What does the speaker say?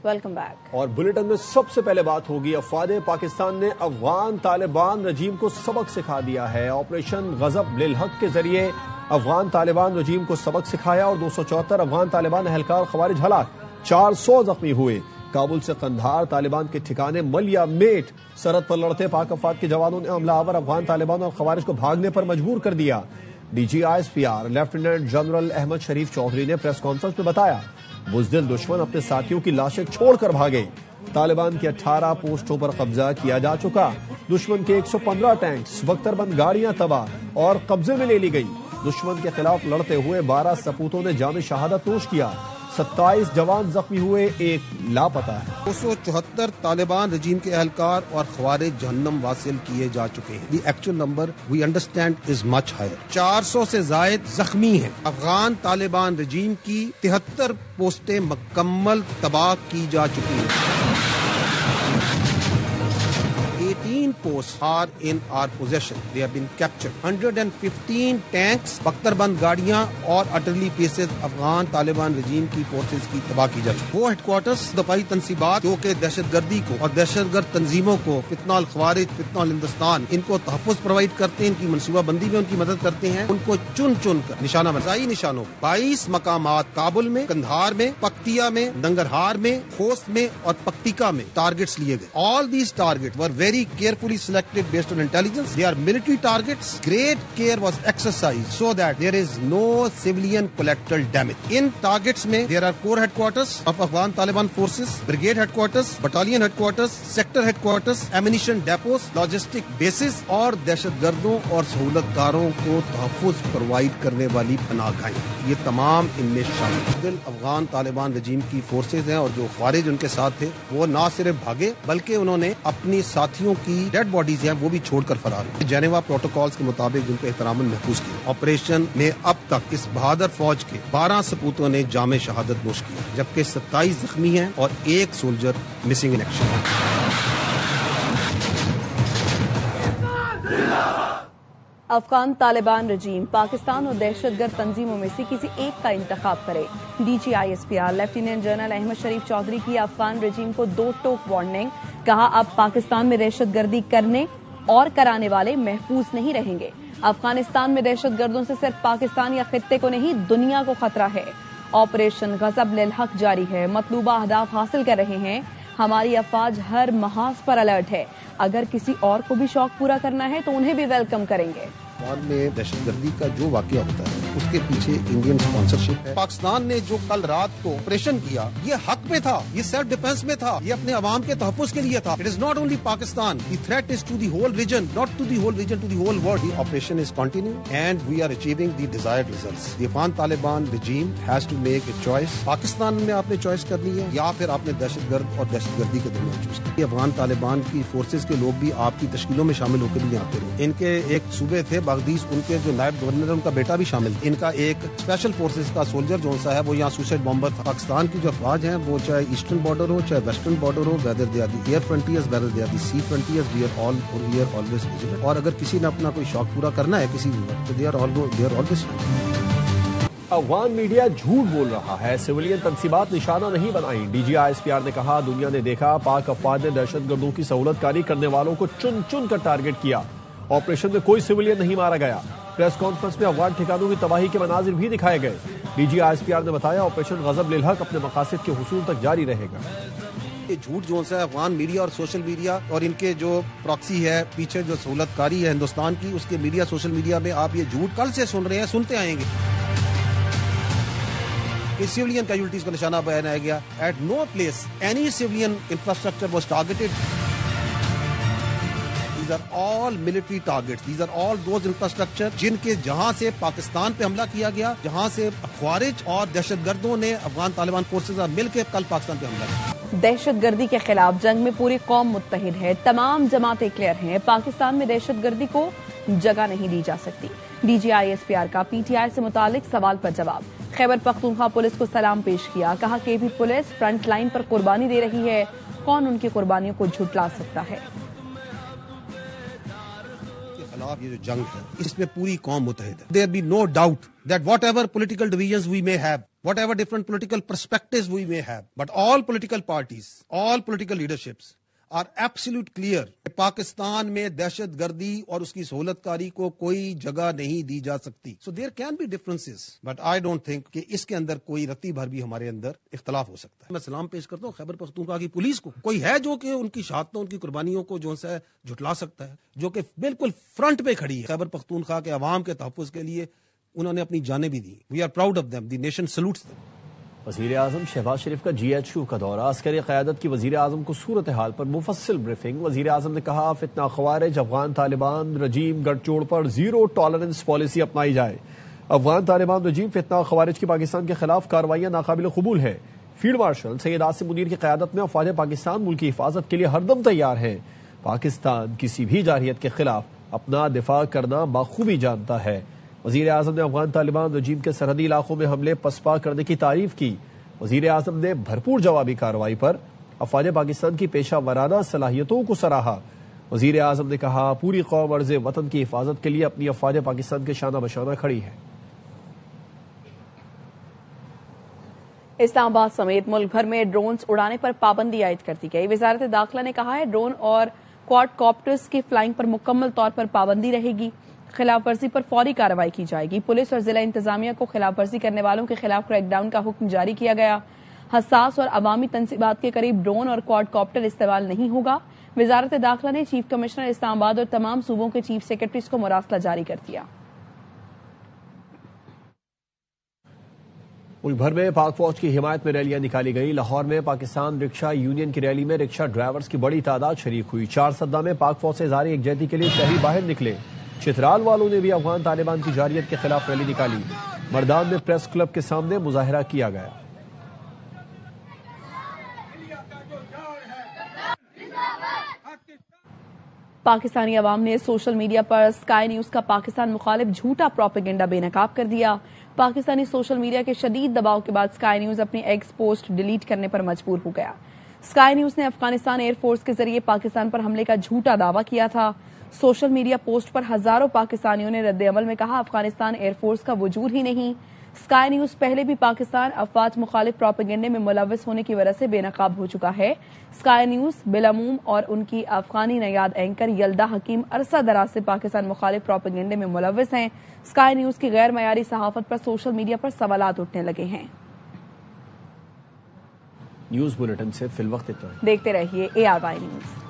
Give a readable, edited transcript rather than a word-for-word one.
Welcome back. اور bulletin میں سب سے پہلے بات ہوگی افواج پاکستان نے افغان طالبان رجیم کو سبق سکھا دیا ہے۔ آپریشن غضب للحق کے ذریعے افغان طالبان رجیم کو سبق سکھایا اور 274 افغان طالبان اہلکار خوارج ہلاک، 400 زخمی ہوئے۔ کابل سے قندھار طالبان کے ٹھکانے ملیا میٹ سرحد پر لڑتے پاک افواج کے جوانوں نے حملہ آور افغان طالبان اور خوارج کو بھاگنے پر مجبور کر دیا۔ D G I S P R lieutenant general Ahmed Sharif Chaudhry نے پریس کانفرنس میں بتایا بزدل دشمن اپنے ساتھیوں کی لاشیں چھوڑ کر بھاگے۔ طالبان کی 18 پوسٹوں پر قبضہ کیا جا چکا۔ دشمن کے 115 ٹینکس، بختر بند گاڑیاں تباہ اور قبضے میں لے لی گئی۔ دشمن کے خلاف لڑتے ہوئے 12 سپوتوں نے جام شہادت نوش کیا، 27 جوان زخمی ہوئے، 1 لاپتہ ہے۔ 274 طالبان رجیم کے اہلکار اور خوارج جہنم واصل کیے جا چکے ہیں۔ The actual number we understand is much higher. 400 سے زائد زخمی ہیں۔ افغان طالبان رجیم کی 73 پوسٹیں مکمل تباہ کی جا چکی ہیں۔ 18 posts are in our possession. They have been captured. 115 tanks, بختر بند گاڑیاں اور utterly pieces افغان طالبان رجیم کی فورسز کی تباہ کی جا چکی۔ وہ ہیڈ کوارٹرز دفاعی تنصیبات جو کہ دہشت گردی کو اور دہشت گرد تنظیموں کو، فتنہ الخوارج، فتنہ الہندوستان، ان کو تحفظ پرووائڈ کرتے ہیں، ان کی منصوبہ بندی میں ان کی مدد کرتے ہیں، ان کو چن چن کر نشانہ بنائی نشانوں 22 مقامات کابل میں، قندھار میں، پکتیا میں، ننگرہار میں، خوست میں اور پکتیکا میں ٹارگٹس لیے گئے۔ All these targets were very carefully selected based on intelligence. They are military targets. Great care was exercised so that there is no civilian collateral damage. In targets mein there are core headquarters of Afghan Taliban forces, brigade headquarters, battalion headquarters, sector headquarters, ammunition depots, logistic bases اور دہشت گردوں اور سہولت کاروں کو تحفظ provide کرنے والی پناہ گاہیں، یہ تمام ان میں شامل ہیں۔ افغان طالبان رجیم کی فورسز ہیں اور جو خوارج ان کے ساتھ تھے وہ نہ صرف بھاگے بلکہ انہوں نے اپنی ساتھیوں کی ڈیڈ باڈیز ہیں وہ بھی چھوڑ کر فرار ہوئے۔ جنیوا پروٹوکالز کے مطابق جن کو احتراماً محفوظ کیا۔ آپریشن میں اب تک اس بہادر فوج کے 12 سپوتوں نے جام شہادت نوش کیا، جبکہ 27 زخمی ہیں اور 1 سولجر مسنگ ان ایکشن ہے۔ افغان طالبان رجیم پاکستان اور دہشت گرد تنظیموں میں سے کسی ایک کا انتخاب کرے۔ D G I S P R lieutenant general Ahmed Sharif Chaudhry کی افغان رجیم کو 2 ٹوک وارننگ، کہا اب پاکستان میں دہشت گردی کرنے اور کرانے والے محفوظ نہیں رہیں گے۔ افغانستان میں دہشت گردوں سے صرف پاکستان یا خطے کو نہیں دنیا کو خطرہ ہے۔ آپریشن غضب للحق جاری ہے، مطلوبہ اہداف حاصل کر رہے ہیں۔ ہماری افواج ہر محاذ پر الرٹ ہے، اگر کسی اور کو بھی شوق پورا کرنا ہے تو انہیں بھی ویلکم کریں گے۔ پاکستان میں دہشت گردی کا جو واقعہ ہوتا ہے اس کے پیچھے انڈین اسپانسرشپ ہے۔ پاکستان نے جو کل رات کو آپریشن کیا یہ حق میں تھا، یہ سیلف ڈیفense میں تھا، یہ اپنے عوام کے تحفظ کے لیے تھا۔ It is not only Pakistan, the threat is to the whole region, not to the whole region, to the whole world. The operation is continue and we are achieving the desired results. The Afghan Taliban regime has to make a choice. Pakistan میں آپ نے choice کرنی ہے یا پھر آپ نے دہشت گرد اور دہشت گردی کے درمیان چوز کرنا۔ افغان طالبان کی فورسز کے لوگ بھی آپ کی تشکیلوں میں شامل ہو کے بھی آتے رہے۔ ان کے ایک صوبے تھے باغدیس، ان کے جو نائب گورنر ان کا بیٹا بھی شامل تھا۔ ان کا ایک اسپیشل فورسز کا سولجر جو سا ہے وہ یہاں سوسائڈ بمبر تھا۔ پاکستان کی جو افواج ہیں وہ چاہے ایسٹرن بارڈر ہو چاہے ویسٹرن بارڈر ہو، whether they are the air frontiers whether they are the sea frontiers, we are always visited. اور اگر کسی نے اپنا کوئی شوق پورا کرنا ہے کسی بھی وقت تو they are always. Afghan media جھوٹ بول رہا ہے، سویلین تنصیبات نشانہ نہیں بنائی۔ D G I S P R نے کہا دنیا نے دیکھا پاک افواج نے دہشت گردوں کی سہولت کاری کرنے والوں کو چن چن کر ٹارگٹ کیا۔ آپریشن میں کوئی سویلین نہیں مارا گیا۔ پریس کانفرنس میں افغان ٹھکانوں کی تباہی کے مناظر بھی دکھائے گئے۔ D G I S P R نے بتایا آپریشن غضب للحق اپنے مقاصد کے حصول تک جاری رہے گا۔ یہ جھوٹ جو ہے افغان میڈیا اور سوشل میڈیا اور ان کے جو پراکسی ہے پیچھے جو سہولت کاری ہے ہندوستان کی، اس کے میڈیا سوشل میڈیا میں آپ یہ جھوٹ کل سے سن رہے ہیں، سنتے آئیں گے کہ سیولین کیجولٹیز کا نشانہ بنایا گیا۔ At no place any civilian infrastructure was targeted. These are all military targets. These are all those infrastructure جن کے جہاں سے پاکستان پہ حملہ کیا گیا، جہاں سے خوارج اور دہشت گردوں نے افغان طالبان فورسز مل کے کل پاکستان پہ حملہ کیا۔ دہشت گردی کے خلاف جنگ میں پوری قوم متحد ہے، تمام جماعتیں کلیئر ہیں، پاکستان میں دہشت گردی کو جگہ نہیں دی جا سکتی۔ D G I S P R کا پی ٹی آئی سے متعلق سوال پر جواب۔ خیبر پختونخوا پولیس کو سلام پیش کیا، کہا کہ بھی پولیس فرنٹ لائن پر قربانی دے رہی ہے، کون ان کی قربانیوں کو جھٹلا سکتا ہے۔ خلاف یہ جو جنگ ہے اس میں پوری قوم متحد ہے۔ There be no doubt that whatever political divisions we may have, whatever different political perspectives we may have. But all political parties, all political leaderships are absolute clear کہ پاکستان میں دہشت گردی اور اس کی سہولت کاری کو کوئی جگہ نہیں دی جا سکتی. So there can be differences, but I don't think کہ اس کے اندر کوئی رتی بھر بھی ہمارے اندر اختلاف ہو سکتا ہے. میں سلام پیش کرتا ہوں خیبر پختونخوا کی پولیس کو. کوئی ہے جو کہ ان کی شہادتوں ان کی قربانیوں کو جو ہے جھٹلا سکتا ہے, جو کہ بالکل فرنٹ پہ کھڑی ہے خیبر پختونخوا کے عوام کے تحفظ کے لیے, انہوں نے اپنی جانیں بھی دی. We are proud of them, the nation salutes them. وزیر اعظم شہباز شریف کا GHQ کا دورہ, عسکری قیادت کی وزیر اعظم کو صورتحال پر مفصل بریفنگ. وزیر اعظم نے کہا فتنہ خوارج افغان طالبان رجیم گڑھ چوڑ پر زیرو ٹالرنس پالیسی اپنائی جائے. افغان طالبان رجیم فتنہ خوارج کی پاکستان کے خلاف کارروائیاں ناقابل قبول ہیں. فیلڈ مارشل سید عاصم منیر کی قیادت میں افواج پاکستان ملک کی حفاظت کے لیے ہر دم تیار ہیں. پاکستان کسی بھی جارحیت کے خلاف اپنا دفاع کرنا بخوبی جانتا ہے. وزیر اعظم نے افغان طالبان رجیم کے سرحدی علاقوں میں حملے پسپا کرنے کی تعریف کی. وزیر اعظم نے بھرپور جوابی کارروائی پر افواج پاکستان کی پیشہ ورانہ صلاحیتوں کو سراہا. وزیر اعظم نے کہا پوری قوم عرض وطن کی حفاظت کے لیے اپنی افواج پاکستان کے شانہ بشانہ کھڑی ہے. اسلام آباد سمیت ملک بھر میں ڈرونز اڑانے پر پابندی عائد کر دی گئی. وزارت داخلہ نے کہا ہے ڈرون اور کوڈ کاپٹرز کی فلائنگ پر مکمل طور پر پابندی رہے گی. خلاف ورزی پر فوری کارروائی کی جائے گی. پولیس اور ضلع انتظامیہ کو خلاف ورزی کرنے والوں کے خلاف کریک ڈاؤن کا حکم جاری کیا گیا. حساس اور عوامی تنصیبات کے قریب ڈرون اور کوڈ کاپٹر استعمال نہیں ہوگا. وزارت داخلہ نے چیف کمشنر اسلام آباد اور تمام صوبوں کے چیف سیکرٹریز کو مراسلہ جاری کر دیا. ملک بھر میں پاک فوج کی حمایت میں ریلیاں نکالی گئی. لاہور میں پاکستان رکشہ یونین کی ریلی میں رکشہ ڈرائیورز کی بڑی تعداد شریک ہوئی. 4 سدہ میں پاک فوج سے اظہار یکجہتی کے لیے شہری باہر نکلے. چترال والوں نے بھی افغان طالبان کی جارحیت کے خلاف ریلی نکالی. مردان میں پریس کلب کے سامنے مظاہرہ کیا گیا. پاکستانی عوام نے سوشل میڈیا پر اسکائی نیوز کا پاکستان مخالف جھوٹا پروپیگنڈا بے نقاب کر دیا. پاکستانی سوشل میڈیا کے شدید دباؤ کے بعد اسکائی نیوز اپنی ایکس پوسٹ ڈیلیٹ کرنے پر مجبور ہو گیا. اسکائی نیوز نے افغانستان ایئر فورس کے ذریعے پاکستان پر حملے کا جھوٹا دعویٰ کیا تھا. سوشل میڈیا پوسٹ پر ہزاروں پاکستانیوں نے رد عمل میں کہا افغانستان ایئر فورس کا وجود ہی نہیں. اسکائی نیوز پہلے بھی پاکستان افواج مخالف پروپیگنڈے میں ملوث ہونے کی وجہ سے بے نقاب ہو چکا ہے. اسکائی نیوز بالعموم اور ان کی افغانی نیاد اینکر یلدا حکیم عرصہ دراز سے پاکستان مخالف پروپیگنڈے میں ملوث ہیں. اسکائی نیوز کی غیر معیاری صحافت پر سوشل میڈیا پر سوالات اٹھنے لگے ہیں. نیوز بلیٹن سے فی الوقت اتنا. دیکھتے رہیے ARY نیوز.